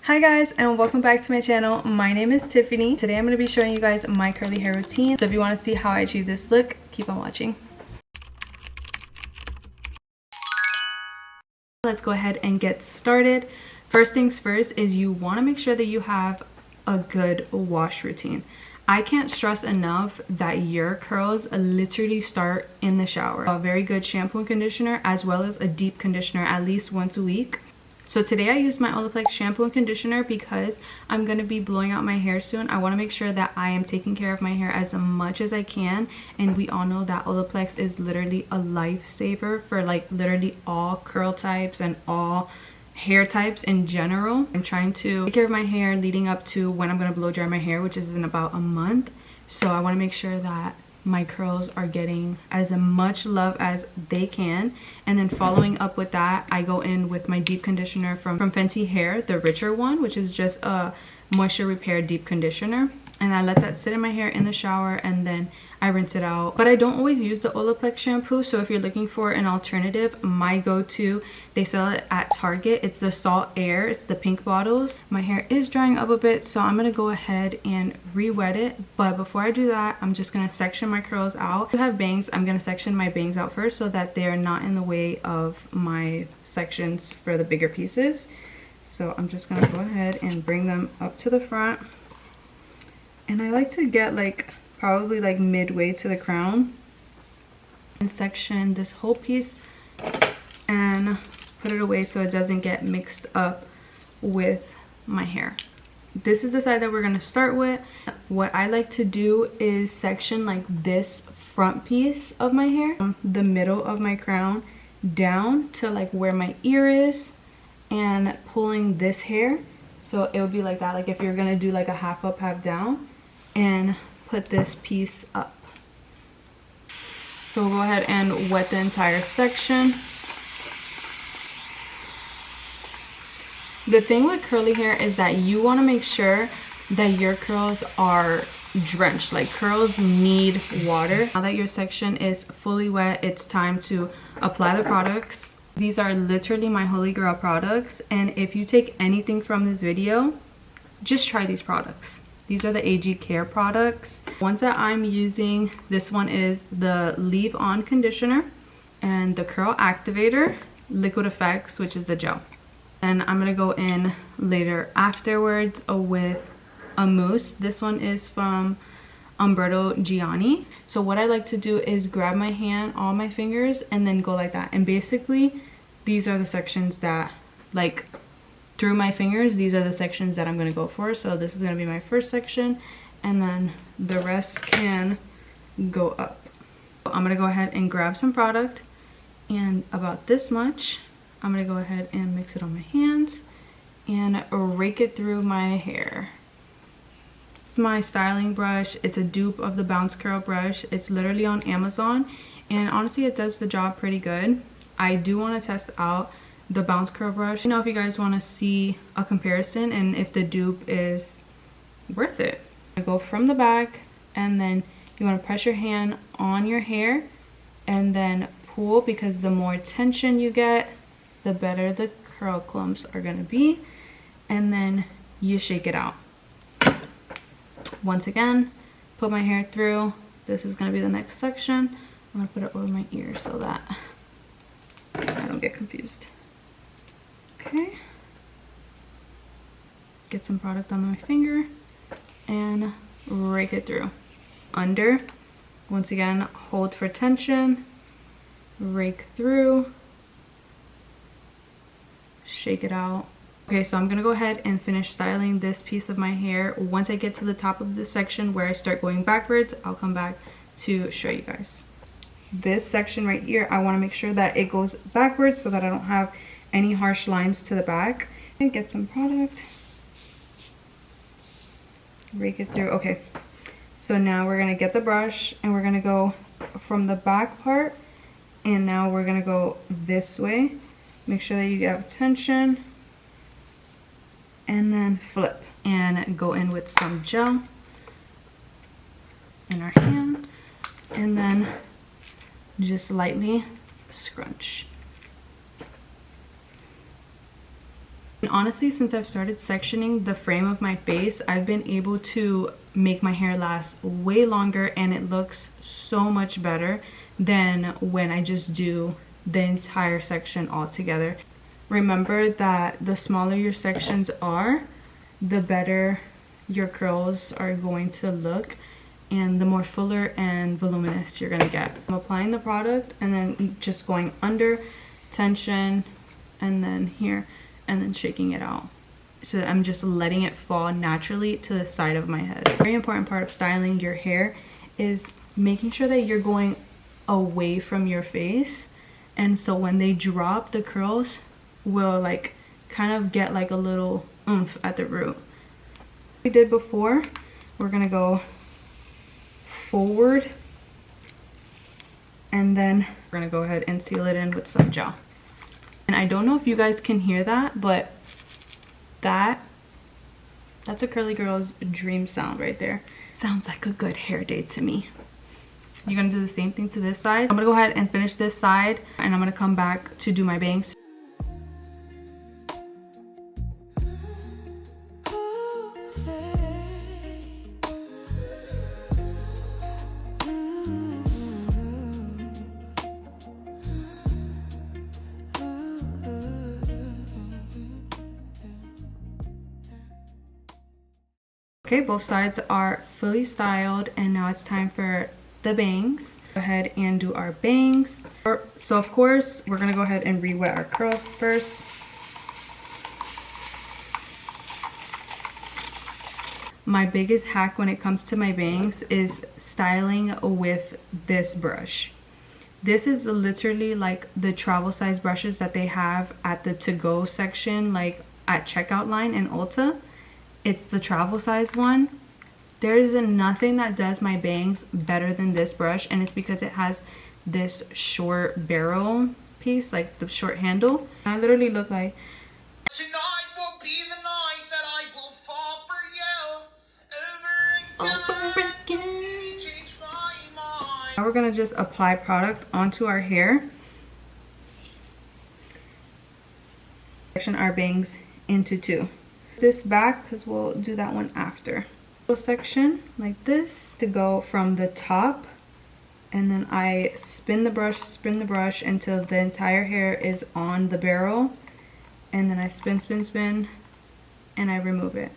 Hi guys, and welcome back to my channel. My name is Tiffany. Today I'm going to be showing you guys my curly hair routine. So if you want to see how I achieve this look, keep on watching. Let's go ahead and get started. First things first is you want to make sure that you have a good wash routine. I can't stress enough that your curls literally start in the shower. A very good shampoo and conditioner, as well as a deep conditioner at least once a week. So today I used my Olaplex shampoo and conditioner because I'm going to be blowing out my hair soon. I want to make sure that I am taking care of my hair as much as I can. And we all know that Olaplex is literally a lifesaver for like literally all curl types and all hair types in general. I'm trying to take care of my hair leading up to when I'm going to blow dry my hair, which is in about a month. So I want to make sure that my curls are getting as much love as they can. And then following up with that, I go in with my deep conditioner from Fenty Hair, the richer one, which is just a moisture repair deep conditioner. And I let that sit in my hair in the shower, and then I rinse it out. But I don't always use the Olaplex shampoo, so if you're looking for an alternative, my go-to, they sell it at Target. It's the Salt Air. It's the pink bottles. My hair is drying up a bit, so I'm going to go ahead and re-wet it. But before I do that, I'm just going to section my curls out. If you have bangs, I'm going to section my bangs out first so that they're not in the way of my sections for the bigger pieces. So I'm just going to go ahead and bring them up to the front. And I like to get like probably like midway to the crown and section this whole piece and put it away so it doesn't get mixed up with my hair. This is the side that we're going to start with. What I like to do is section like this front piece of my hair from the middle of my crown down to like where my ear is, and pulling this hair so it would be like that, like if you're going to do like a half up half down, and put this piece up. So we'll go ahead and wet the entire section. The thing with curly hair is that you want to make sure that your curls are drenched. Like, curls need water. Now that your section is fully wet, it's time to apply the products. These are literally my holy grail products, and if you take anything from this video, just try these products. These are the AG Care products. Ones that I'm using, this one is the Leave On Conditioner and the Curl Activator, Liquid Effects, which is the gel. And I'm gonna go in later afterwards with a mousse. This one is from Umberto Gianni. So what I like to do is grab my hand, all my fingers, and then go like that. And basically, these are the sections that, like, through my fingers, these are the sections that I'm going to go for. So this is going to be my first section, and then the rest can go up. I'm going to go ahead and grab some product, and about this much, I'm going to go ahead and mix it on my hands and rake it through my hair. My styling brush, it's a dupe of the Bounce Curl brush. It's literally on Amazon, and honestly it does the job pretty good. I do want to test out the Bounce Curl brush. You know, if you guys want to see a comparison and if the dupe is worth it. Go from the back, and then you want to press your hand on your hair and then pull, because the more tension you get, the better the curl clumps are going to be. And then you shake it out. Once again, put my hair through. This is going to be the next section. I'm going to put it over my ear so that I don't get confused. Okay, get some product on my finger and rake it through. Under, once again, hold for tension, rake through, shake it out. Okay, so I'm gonna go ahead and finish styling this piece of my hair. Once I get to the top of this section where I start going backwards, I'll come back to show you guys. This section right here, I want to make sure that it goes backwards so that I don't have any harsh lines to the back. And get some product, rake it through. Okay, so now we're gonna get the brush and we're gonna go from the back part, and now we're gonna go this way. Make sure that you have tension, and then flip and go in with some gel in our hand, and then just lightly scrunch. honestly, since I've started sectioning the frame of my face, I've been able to make my hair last way longer, and it looks so much better than when I just do the entire section all together. Remember that the smaller your sections are, the better your curls are going to look and the more fuller and voluminous you're gonna get. I'm applying the product and then just going under, tension, and then here, and then shaking it out. So I'm just letting it fall naturally to the side of my head. A very important part of styling your hair is making sure that you're going away from your face, and so when they drop, the curls will like kind of get like a little oomph at the root. We did before, we're gonna go forward, and then we're gonna go ahead and seal it in with some gel. And I don't know if you guys can hear that, but that's a curly girl's dream sound right there. Sounds like a good hair day to me. You're gonna do the same thing to this side. I'm gonna go ahead and finish this side, and I'm gonna come back to do my bangs. Okay, both sides are fully styled, and now it's time for the bangs. Go ahead and do our bangs. So of course, we're gonna go ahead and re-wet our curls first. My biggest hack when it comes to my bangs is styling with this brush. This is literally like the travel size brushes that they have at the to-go section, like at checkout line in Ulta. It's the travel size one. There is nothing that does my bangs better than this brush, and it's because it has this short barrel piece, like the short handle. I literally look like, tonight will be the night that I will fall for you over again. Maybe change my mind. Now we're gonna just apply product onto our hair. Section our bangs into two. This back, because we'll do that one after. Section like this to go from the top, and then I spin the brush until the entire hair is on the barrel, and then I spin, and I remove it.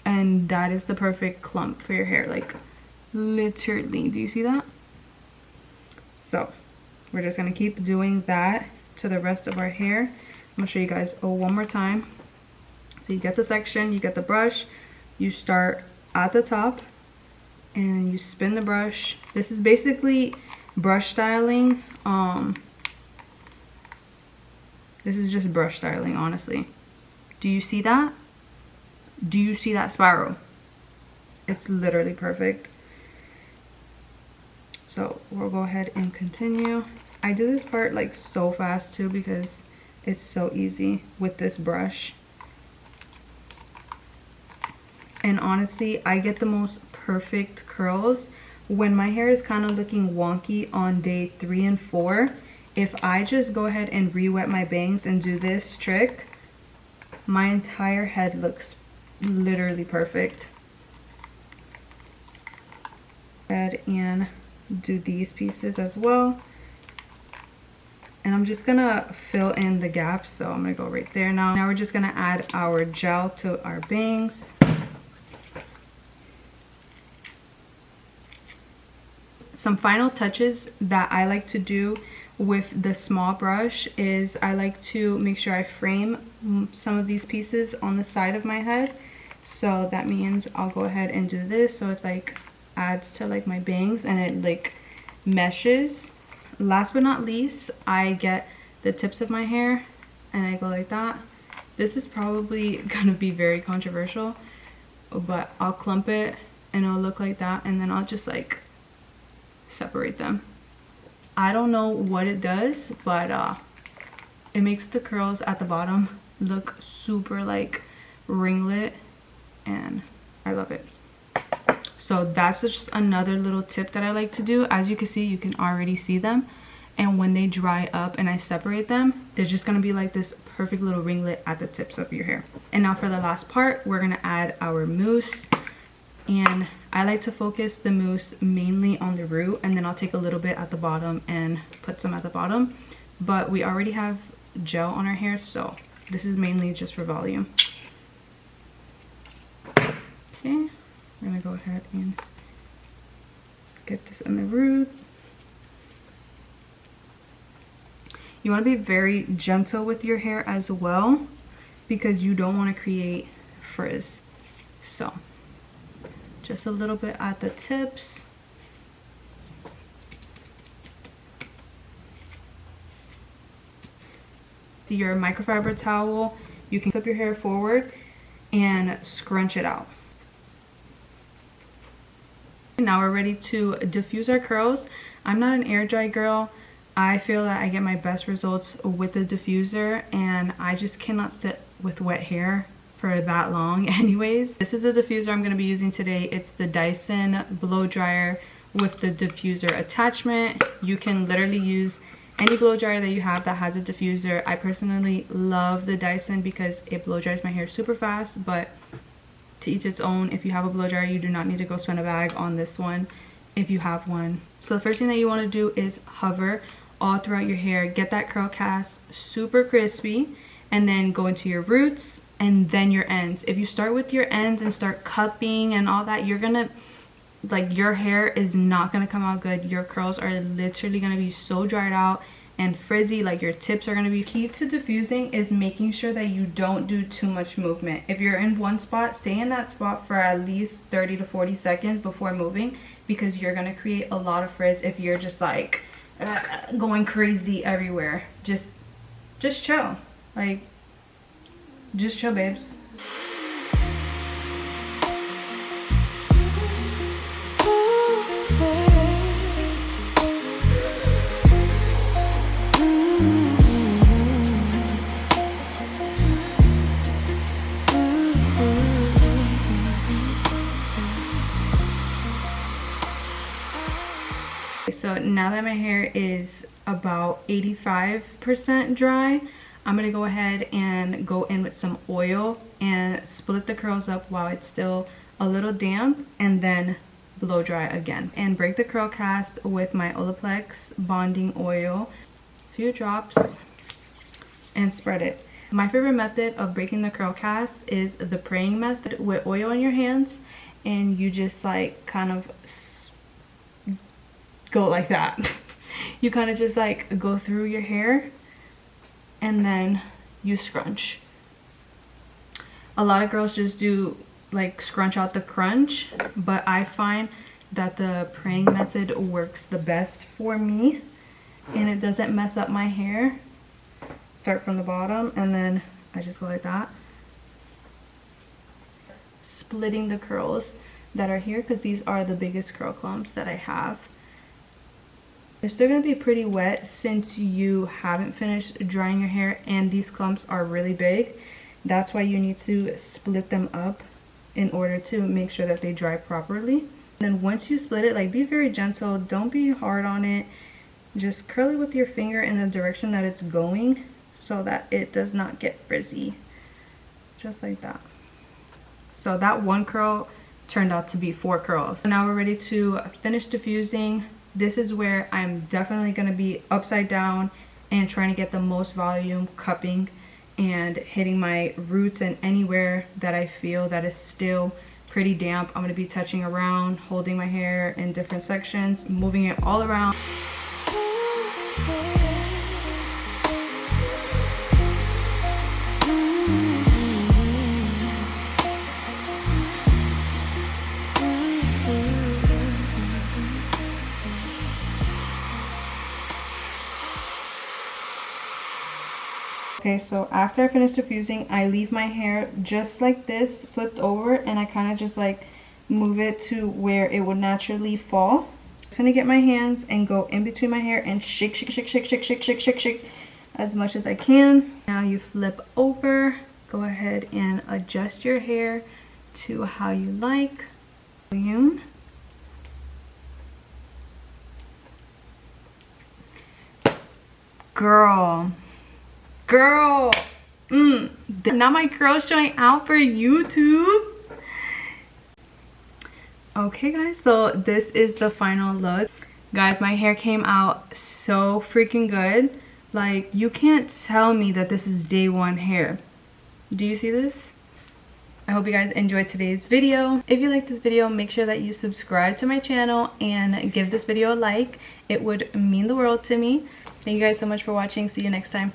And that is the perfect clump for your hair, like literally. Do you see that? So we're just gonna keep doing that to the rest of our hair. I'm gonna show you guys one more time. So you get the section, you get the brush, you start at the top, and you spin the brush. This is basically brush styling. This is just brush styling, honestly. Do you see that? Do you see that spiral? It's literally perfect. So we'll go ahead and continue. I do this part like so fast too, because it's so easy with this brush. And honestly, I get the most perfect curls when my hair is kind of looking wonky on day 3 and 4. If I just go ahead and re-wet my bangs and do this trick, my entire head looks literally perfect. Go ahead and do these pieces as well. And I'm just gonna fill in the gaps, so I'm gonna go right there now. Now we're just gonna add our gel to our bangs. Some final touches that I like to do with the small brush is I like to make sure I frame some of these pieces on the side of my head. So that means I'll go ahead and do this, so it like adds to like my bangs and it like meshes. Last but not least, I get the tips of my hair and I go like that. This is probably gonna be very controversial, but I'll clump it and it'll look like that, and then I'll just like separate them. I don't know what it does, but it makes the curls at the bottom look super like ringlet, and I love it. So that's just another little tip that I like to do. As you can see, you can already see them, and when they dry up and I separate them, there's just gonna be like this perfect little ringlet at the tips of your hair. And now for the last part, we're gonna add our mousse. And I like to focus the mousse mainly on the root, and then I'll take a little bit at the bottom and put some at the bottom. But we already have gel on our hair, so this is mainly just for volume. Okay, we're gonna go ahead and get this in the root. You want to be very gentle with your hair as well, because you don't want to create frizz. So just a little bit at the tips. Your microfiber towel, you can flip your hair forward and scrunch it out. Now we're ready to diffuse our curls. I'm not an air dry girl. I feel that I get my best results with the diffuser, and I just cannot sit with wet hair for that long anyways. This is the diffuser I'm going to be using today. It's the Dyson blow dryer with the diffuser attachment. You can literally use any blow dryer that you have that has a diffuser. I personally love the Dyson because it blow dries my hair super fast, but to each its own. If you have a blow dryer, you do not need to go spend a bag on this one if you have one. So the first thing that you want to do is hover all throughout your hair, get that curl cast super crispy, and then go into your roots and then your ends. If you start with your ends and start cupping and all that, you're gonna, like, your hair is not gonna come out good. Your curls are literally gonna be so dried out and frizzy, like your tips are gonna be. Key to diffusing is making sure that you don't do too much movement. If you're in one spot, stay in that spot for at least 30 to 40 seconds before moving, because you're gonna create a lot of frizz if you're just like going crazy everywhere. Just chill, like, just chill, babes. So now that my hair is about 85% dry, I'm gonna go ahead and go in with some oil and split the curls up while it's still a little damp, and then blow dry again. And break the curl cast with my Olaplex bonding oil, a few drops, and spread it. My favorite method of breaking the curl cast is the praying method with oil in your hands, and you just like kind of go like that. You kind of just like go through your hair and then you scrunch. A lot of girls just do like scrunch out the crunch, but I find that the praying method works the best for me, and it doesn't mess up my hair. Start from the bottom and then I just go like that, splitting the curls that are here, because these are the biggest curl clumps that I have. They're still going to be pretty wet since you haven't finished drying your hair, and these clumps are really big. That's why you need to split them up in order to make sure that they dry properly. And then once you split it, like, be very gentle, don't be hard on it. Just curl it with your finger in the direction that it's going so that it does not get frizzy. Just like that. So that one curl turned out to be 4 curls. So now we're ready to finish diffusing. This is where I'm definitely going to be upside down and trying to get the most volume, cupping and hitting my roots and anywhere that I feel that is still pretty damp. I'm going to be touching around, holding my hair in different sections, moving it all around. Okay, so after I finish diffusing, I leave my hair just like this, flipped over, and I kind of just like move it to where it would naturally fall. I'm just gonna get my hands and go in between my hair and shake, shake, shake, shake, shake, shake, shake, shake, shake as much as I can. Now you flip over, go ahead and adjust your hair to how you like. Girl, Now my curls showing out for YouTube. Okay guys, so this is the final look. Guys, my hair came out so freaking good. Like, you can't tell me that this is day one hair. Do you see this? I hope you guys enjoyed today's video. If you like this video, make sure that you subscribe to my channel and give this video a like. It would mean the world to me. Thank you guys so much for watching. See you next time.